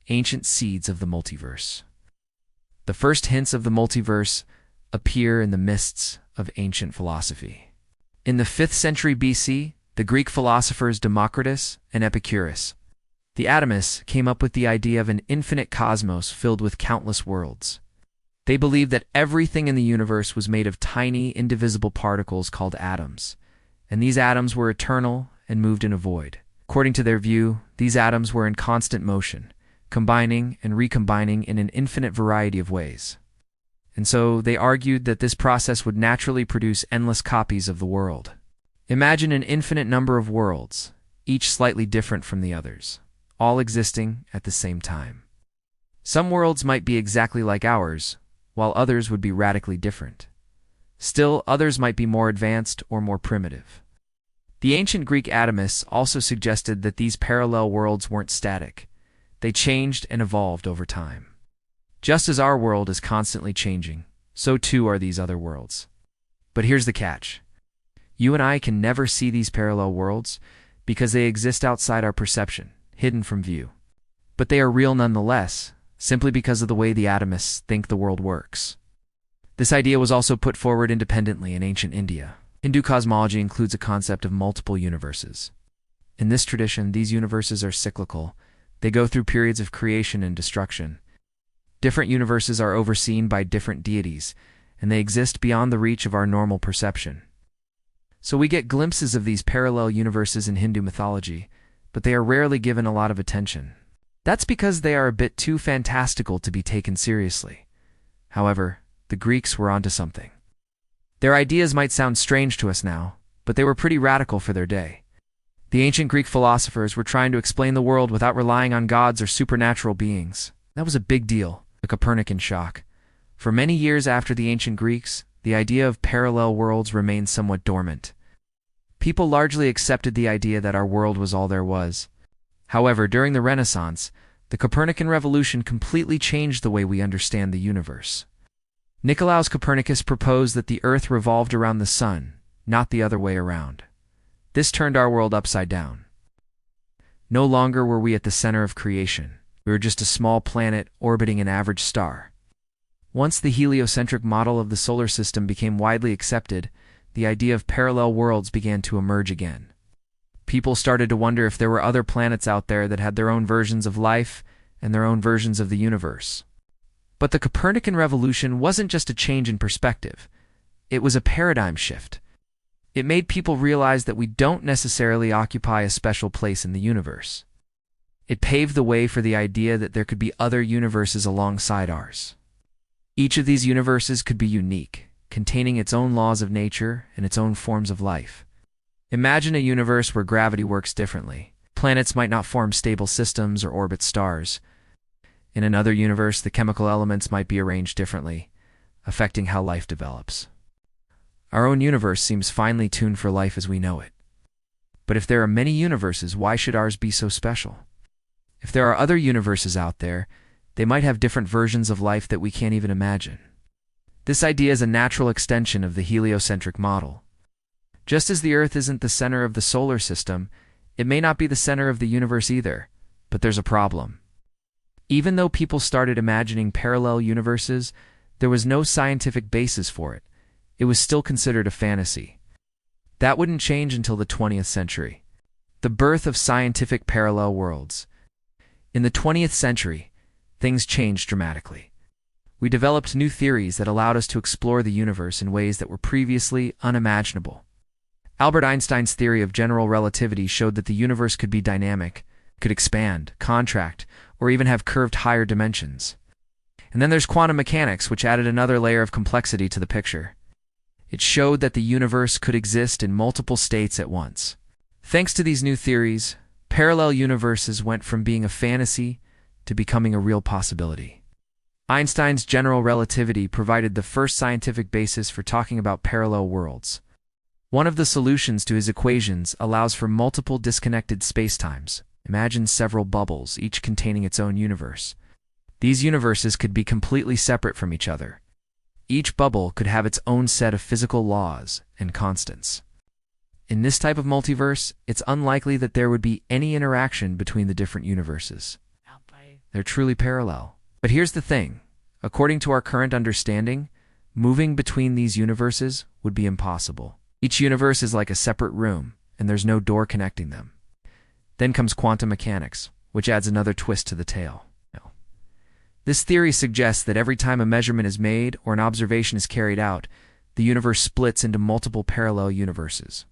ancient seeds of the multiverse. The first hints of the multiverse appear in the mists of ancient philosophy. In the 5th century BC, the Greek philosophers Democritus and Epicurus, the atomists, came up with the idea of an infinite cosmos filled with countless worlds. They believed that everything in the universe was made of tiny, indivisible particles called atoms, and these atoms were eternal and moved in a void. According to their view, these atoms were in constant motion, combining and recombining in an infinite variety of ways. And so they argued that this process would naturally produce endless copies of the world. Imagine an infinite number of worlds, each slightly different from the others, all existing at the same time. Some worlds might be exactly like ours, while others would be radically different. Still, others might be more advanced or more primitive. The ancient Greek atomists also suggested that these parallel worlds weren't static. They changed and evolved over time. Just as our world is constantly changing, so too are these other worlds. But here's the catch. You and I can never see these parallel worlds because they exist outside our perception, hidden from view. But they are real nonetheless, simply because of the way the atomists think the world works. This idea was also put forward independently in ancient India. Hindu cosmology includes a concept of multiple universes. In this tradition, these universes are cyclical. They go through periods of creation and destruction. Different universes are overseen by different deities, and they exist beyond the reach of our normal perception. So we get glimpses of these parallel universes in Hindu mythology, but they are rarely given a lot of attention. That's because they are a bit too fantastical to be taken seriously. However, the Greeks were onto something. Their ideas might sound strange to us now, but they were pretty radical for their day. The ancient Greek philosophers were trying to explain the world without relying on gods or supernatural beings. That was a big deal, the Copernican shock. For many years after the ancient Greeks, the idea of parallel worlds remained somewhat dormant. People largely accepted the idea that our world was all there was. However, during the Renaissance, the Copernican revolution completely changed the way we understand the universe. Nicolaus Copernicus proposed that the Earth revolved around the Sun, not the other way around. This turned our world upside down. No longer were we at the center of creation. We were just a small planet orbiting an average star. Once the heliocentric model of the solar system became widely accepted, the idea of parallel worlds began to emerge again. People started to wonder if there were other planets out there that had their own versions of life and their own versions of the universe. But the Copernican revolution wasn't just a change in perspective. It was a paradigm shift. It made people realize that we don't necessarily occupy a special place in the universe. It paved the way for the idea that there could be other universes alongside ours. Each of these universes could be unique, containing its own laws of nature and its own forms of life. Imagine a universe where gravity works differently. Planets might not form stable systems or orbit stars. In another universe, the chemical elements might be arranged differently, affecting how life develops. Our own universe seems finely tuned for life as we know it. But if there are many universes, why should ours be so special? If there are other universes out there, they might have different versions of life that we can't even imagine. This idea is a natural extension of the heliocentric model. Just as the Earth isn't the center of the solar system, it may not be the center of the universe either, but there's a problem. Even though people started imagining parallel universes, there was no scientific basis for it. It was still considered a fantasy. That wouldn't change until the 20th century. The birth of scientific parallel worlds. In the 20th century, things changed dramatically. We developed new theories that allowed us to explore the universe in ways that were previously unimaginable. Albert Einstein's theory of general relativity showed that the universe could be dynamic, could expand, contract, or even have curved higher dimensions. And then there's quantum mechanics, which added another layer of complexity to the picture. It showed that the universe could exist in multiple states at once. Thanks to these new theories, parallel universes went from being a fantasy to becoming a real possibility. Einstein's general relativity provided the first scientific basis for talking about parallel worlds. One of the solutions to his equations allows for multiple disconnected spacetimes. Imagine several bubbles, each containing its own universe. These universes could be completely separate from each other. Each bubble could have its own set of physical laws and constants. In this type of multiverse, it's unlikely that there would be any interaction between the different universes. They're truly parallel. But here's the thing. According to our current understanding, moving between these universes would be impossible. Each universe is like a separate room, and there's no door connecting them. Then comes quantum mechanics, which adds another twist to the tale. This theory suggests that every time a measurement is made or an observation is carried out, the universe splits into multiple parallel universes.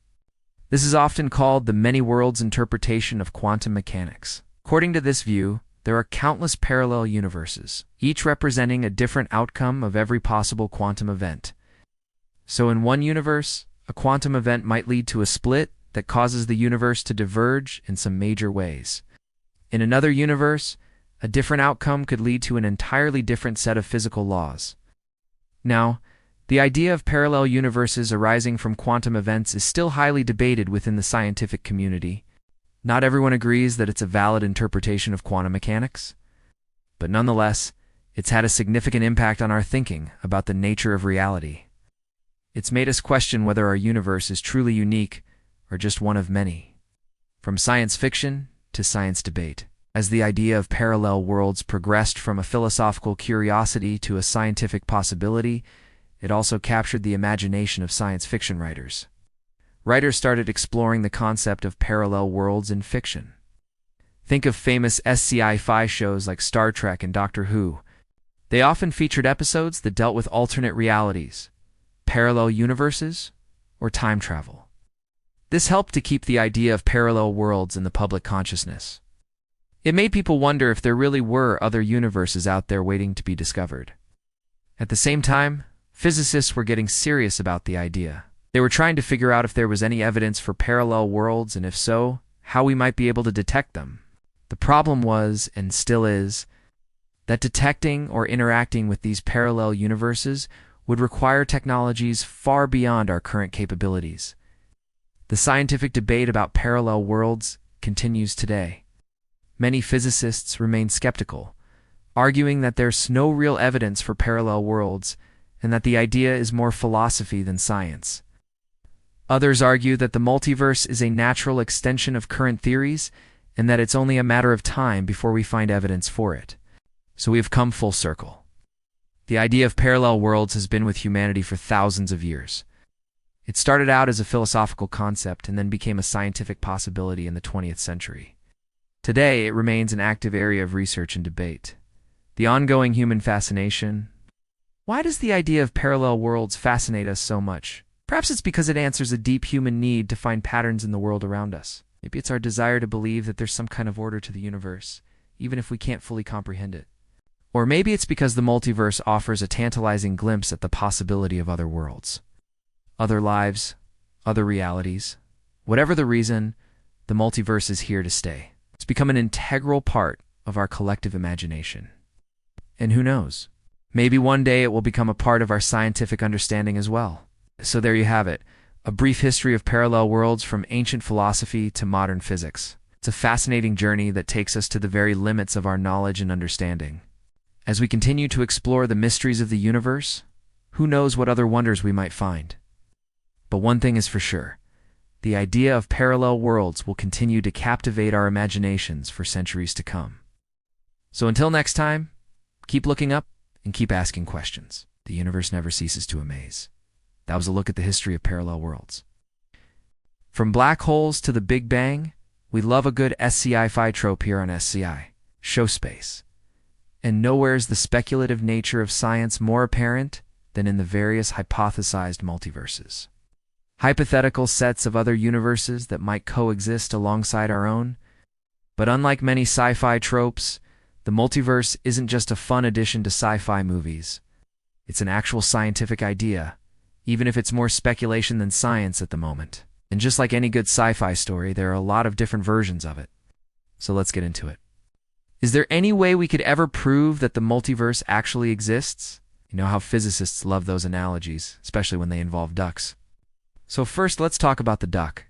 This is often called the many worlds interpretation of quantum mechanics. According to this view, there are countless parallel universes, each representing a different outcome of every possible quantum event. So in one universe, a quantum event might lead to a split that causes the universe to diverge in some major ways. In another universe, a different outcome could lead to an entirely different set of physical laws. Now, the idea of parallel universes arising from quantum events is still highly debated within the scientific community. Not everyone agrees that it's a valid interpretation of quantum mechanics. But nonetheless, it's had a significant impact on our thinking about the nature of reality. It's made us question whether our universe is truly unique or just one of many. From science fiction to science debate. As the idea of parallel worlds progressed from a philosophical curiosity to a scientific possibility, it also captured the imagination of science fiction writers. Writers started exploring the concept of parallel worlds in fiction. Think of famous sci-fi shows like Star Trek and Doctor Who. They often featured episodes that dealt with alternate realities, parallel universes, or time travel. This helped to keep the idea of parallel worlds in the public consciousness. It made people wonder if there really were other universes out there waiting to be discovered. At the same time, physicists were getting serious about the idea. They were trying to figure out if there was any evidence for parallel worlds, and if so, how we might be able to detect them. The problem was, and still is, that detecting or interacting with these parallel universes would require technologies far beyond our current capabilities. The scientific debate about parallel worlds continues today. Many physicists remain skeptical, arguing that there's no real evidence for parallel worlds and that the idea is more philosophy than science. Others argue that the multiverse is a natural extension of current theories and that it's only a matter of time before we find evidence for it. So we have come full circle. The idea of parallel worlds has been with humanity for thousands of years. It started out as a philosophical concept and then became a scientific possibility in the 20th century. Today, it remains an active area of research and debate. The ongoing human fascination. Why does the idea of parallel worlds fascinate us so much? Perhaps it's because it answers a deep human need to find patterns in the world around us. Maybe it's our desire to believe that there's some kind of order to the universe, even if we can't fully comprehend it. Or maybe it's because the multiverse offers a tantalizing glimpse at the possibility of other worlds, other lives, other realities. Whatever the reason, the multiverse is here to stay. It's become an integral part of our collective imagination. And who knows? Maybe one day it will become a part of our scientific understanding as well. So there you have it, a brief history of parallel worlds from ancient philosophy to modern physics. It's a fascinating journey that takes us to the very limits of our knowledge and understanding. As we continue to explore the mysteries of the universe, who knows what other wonders we might find. But one thing is for sure, the idea of parallel worlds will continue to captivate our imaginations for centuries to come. So until next time, keep looking up and keep asking questions. The universe never ceases to amaze. That was a look at the history of parallel worlds. From black holes to the Big Bang, we love a good sci-fi trope here on SCI, Show Space. And nowhere is the speculative nature of science more apparent than in the various hypothesized multiverses. Hypothetical sets of other universes that might coexist alongside our own. But unlike many sci-fi tropes, the multiverse isn't just a fun addition to sci-fi movies. It's an actual scientific idea, even if it's more speculation than science at the moment. And just like any good sci-fi story, there are a lot of different versions of it. So let's get into it. Is there any way we could ever prove that the multiverse actually exists? You know how physicists love those analogies, especially when they involve ducks. So first, let's talk about the duck.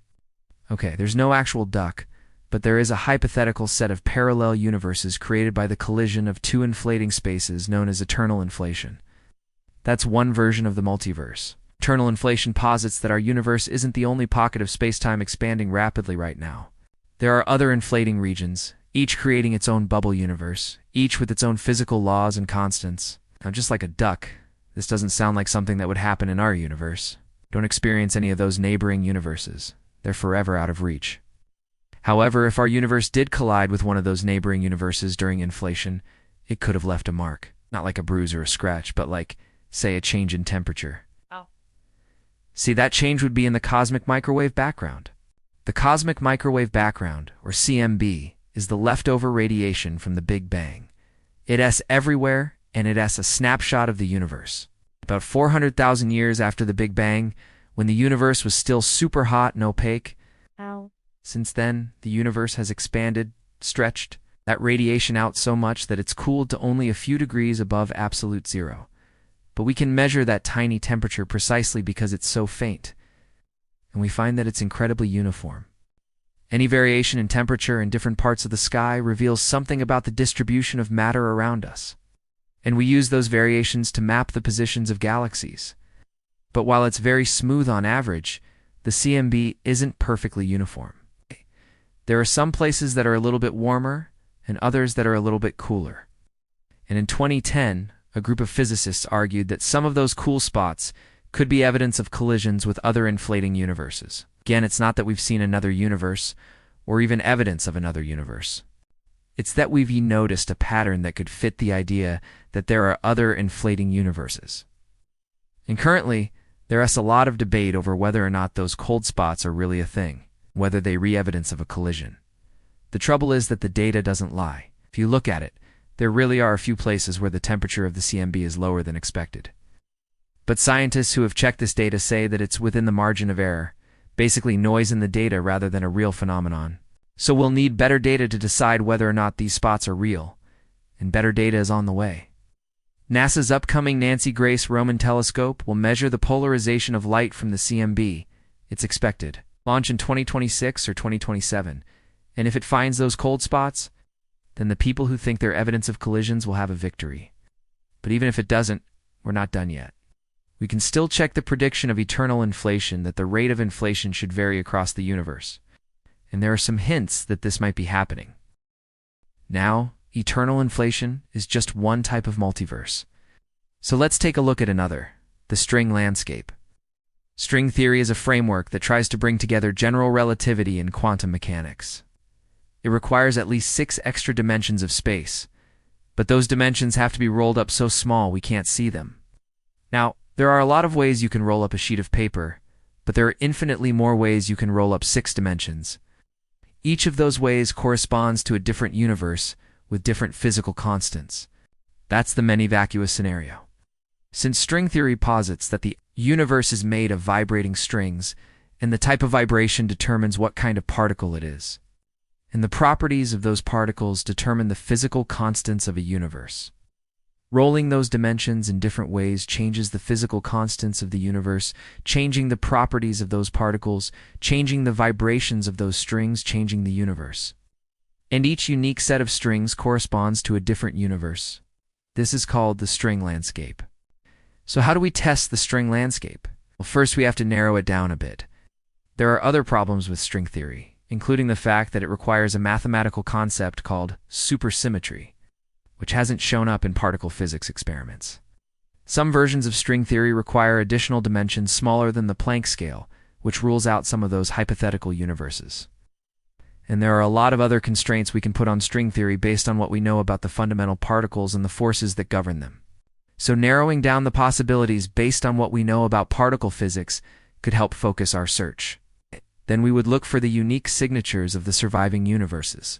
Okay, there's no actual duck, but there is a hypothetical set of parallel universes created by the collision of two inflating spaces known as eternal inflation. That's one version of the multiverse. Eternal inflation posits that our universe isn't the only pocket of space-time expanding rapidly right now. There are other inflating regions, each creating its own bubble universe, each with its own physical laws and constants. Now, just like a duck, this doesn't sound like something that would happen in our universe. Don't experience any of those neighboring universes. They're forever out of reach. However, if our universe did collide with one of those neighboring universes during inflation, it could have left a mark. Not like a bruise or a scratch, but like, say, a change in temperature. Oh. See, that change would be in the cosmic microwave background. The cosmic microwave background, or CMB, is the leftover radiation from the Big Bang. It's everywhere, and it's a snapshot of the universe. About 400,000 years after the Big Bang, when the universe was still super hot and opaque. Ow. Since then, the universe has expanded, stretched that radiation out so much that it's cooled to only a few degrees above absolute zero. But we can measure that tiny temperature precisely because it's so faint, and we find that it's incredibly uniform. Any variation in temperature in different parts of the sky reveals something about the distribution of matter around us. And we use those variations to map the positions of galaxies. But while it's very smooth on average, the CMB isn't perfectly uniform. There are some places that are a little bit warmer and others that are a little bit cooler. And in 2010, a group of physicists argued that some of those cool spots could be evidence of collisions with other inflating universes. Again, it's not that we've seen another universe or even evidence of another universe. It's that we've noticed a pattern that could fit the idea that there are other inflating universes. And currently, there is a lot of debate over whether or not those cold spots are really a thing, whether they re-evidence of a collision. The trouble is that the data doesn't lie. If you look at it, there really are a few places where the temperature of the CMB is lower than expected. But scientists who have checked this data say that it's within the margin of error, basically noise in the data rather than a real phenomenon. So we'll need better data to decide whether or not these spots are real, and better data is on the way. NASA's upcoming Nancy Grace Roman telescope will measure the polarization of light from the CMB. It's expected launch in 2026 or 2027, and if it finds those cold spots, then the people who think they're evidence of collisions will have a victory. But even if it doesn't, we're not done yet. we can still check the prediction of eternal inflation that the rate of inflation should vary across the universe. And there are some hints that this might be happening. Now, eternal inflation is just one type of multiverse. So let's take a look at another, the string landscape. String theory is a framework that tries to bring together general relativity and quantum mechanics. It requires at least 6 extra dimensions of space, but those dimensions have to be rolled up so small we can't see them. Now, there are a lot of ways you can roll up a sheet of paper, but there are infinitely more ways you can roll up 6 dimensions. Each of those ways corresponds to a different universe with different physical constants. That's the many vacuous scenario. Since string theory posits that the universe is made of vibrating strings, and the type of vibration determines what kind of particle it is, and the properties of those particles determine the physical constants of a universe. Rolling those dimensions in different ways changes the physical constants of the universe, changing the properties of those particles, changing the vibrations of those strings, changing the universe. And each unique set of strings corresponds to a different universe. This is called the string landscape. So how do we test the string landscape? Well, first we have to narrow it down a bit. There are other problems with string theory, including the fact that it requires a mathematical concept called supersymmetry, which hasn't shown up in particle physics experiments. Some versions of string theory require additional dimensions smaller than the Planck scale, which rules out some of those hypothetical universes. And there are a lot of other constraints we can put on string theory based on what we know about the fundamental particles and the forces that govern them. So narrowing down the possibilities based on what we know about particle physics could help focus our search. Then we would look for the unique signatures of the surviving universes.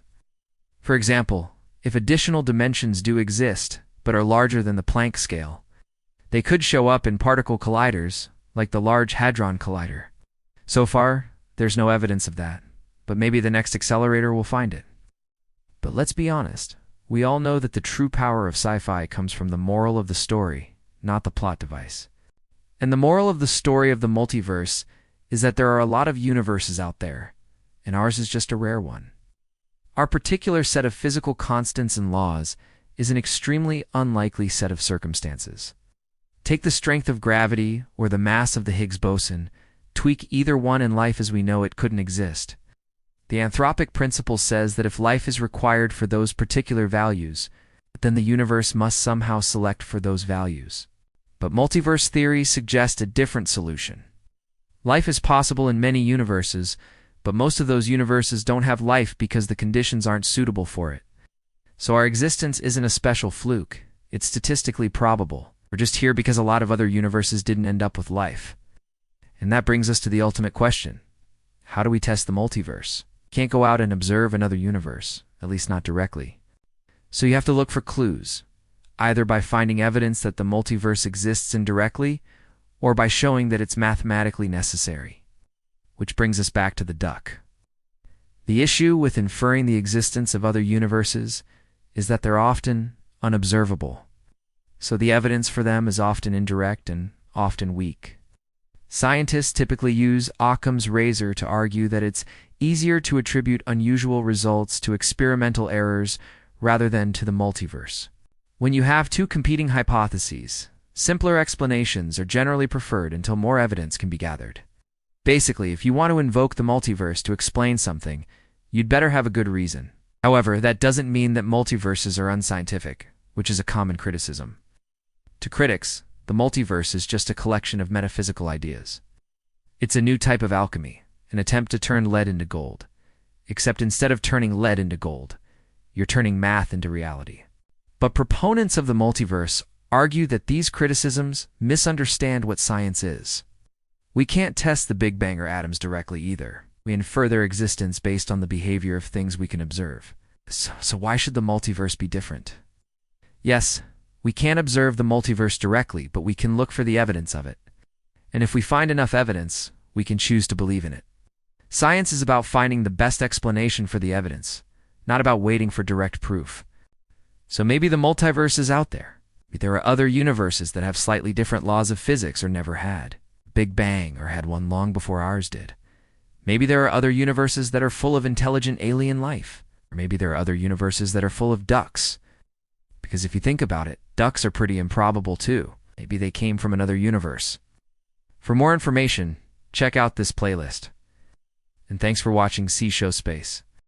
For example, if additional dimensions do exist, but are larger than the Planck scale, they could show up in particle colliders, like the Large Hadron Collider. So far, there's no evidence of that, but maybe the next accelerator will find it. But let's be honest, we all know that the true power of sci-fi comes from the moral of the story, not the plot device. And the moral of the story of the multiverse is that there are a lot of universes out there, and ours is just a rare one. Our particular set of physical constants and laws is an extremely unlikely set of circumstances. Take the strength of gravity or the mass of the Higgs boson, tweak either one and life as we know it couldn't exist. The anthropic principle says that if life is required for those particular values, then the universe must somehow select for those values. But multiverse theory suggests a different solution. Life is possible in many universes, but most of those universes don't have life because the conditions aren't suitable for it. So our existence isn't a special fluke, it's statistically probable. We're just here because a lot of other universes didn't end up with life. And that brings us to the ultimate question. How do we test the multiverse? Can't go out and observe another universe, at least not directly. So you have to look for clues, either by finding evidence that the multiverse exists indirectly, or by showing that it's mathematically necessary. Which brings us back to the duck. The issue with inferring the existence of other universes is that they're often unobservable. So the evidence for them is often indirect and often weak. Scientists typically use Occam's razor to argue that it's easier to attribute unusual results to experimental errors rather than to the multiverse. When you have two competing hypotheses, simpler explanations are generally preferred until more evidence can be gathered. Basically, if you want to invoke the multiverse to explain something, you'd better have a good reason. However, that doesn't mean that multiverses are unscientific, which is a common criticism. To critics, the multiverse is just a collection of metaphysical ideas. It's a new type of alchemy, an attempt to turn lead into gold. Except instead of turning lead into gold, you're turning math into reality. But proponents of the multiverse argue that these criticisms misunderstand what science is. We can't test the Big Bang or atoms directly either. We infer their existence based on the behavior of things we can observe. So why should the multiverse be different? Yes, we can't observe the multiverse directly, but we can look for the evidence of it. And if we find enough evidence, we can choose to believe in it. Science is about finding the best explanation for the evidence, not about waiting for direct proof. So maybe the multiverse is out there. There are other universes that have slightly different laws of physics or never had. Big Bang or had one long before ours did. Maybe there are other universes that are full of intelligent alien life. Or maybe there are other universes that are full of ducks. Because if you think about it, ducks are pretty improbable too. Maybe they came from another universe. For more information, check out this playlist. And thanks for watching Show Space.